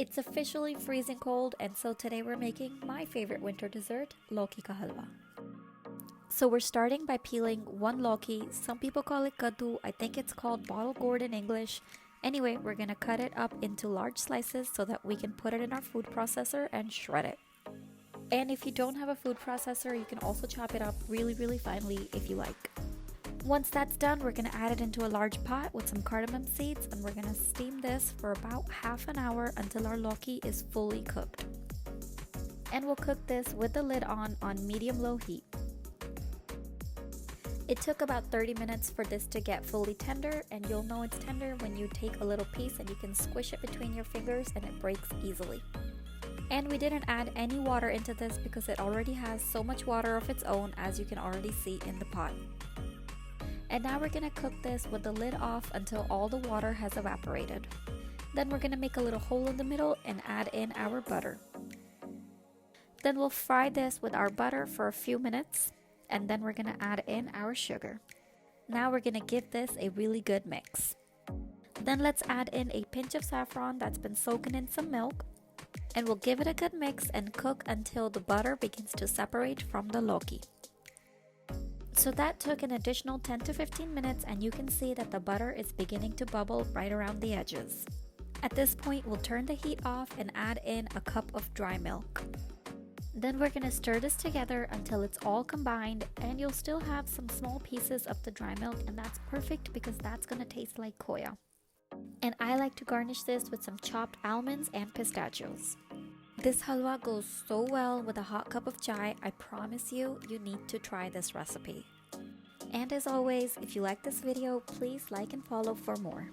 It's officially freezing cold, and so today we're making my favorite winter dessert, lauki ka halwa. So we're starting by peeling one lauki. Some people call it kaddu. I think it's called bottle gourd in English. Anyway, we're gonna cut it up into large slices so that we can put it in our food processor and shred it. And if you don't have a food processor, you can also chop it up really finely if you like. Once that's done, we're gonna add it into a large pot with some cardamom seeds, and we're gonna steam this for about half an hour until our lauki is fully cooked. And we'll cook this with the lid on medium-low heat. It took about 30 minutes for this to get fully tender, and you'll know it's tender when you take a little piece and you can squish it between your fingers and it breaks easily. And we didn't add any water into this because it already has so much water of its own, as you can already see in the pot. And now we're gonna cook this with the lid off until all the water has evaporated. Then we're gonna make a little hole in the middle and add in our butter. Then we'll fry this with our butter for a few minutes, and then we're gonna add in our sugar. Now we're gonna give this a really good mix. Then let's add in a pinch of saffron that's been soaking in some milk, and we'll give it a good mix and cook until the butter begins to separate from the lauki. So that took an additional 10 to 15 minutes, and you can see that the butter is beginning to bubble right around the edges. At this point, we'll turn the heat off and add in a cup of dry milk. Then we're gonna stir this together until it's all combined, and you'll still have some small pieces of the dry milk, and that's perfect because that's gonna taste like khoya. And I like to garnish this with some chopped almonds and pistachios. This halwa goes so well with a hot cup of chai. I promise you, you need to try this recipe. And as always, if you like this video, please like and follow for more.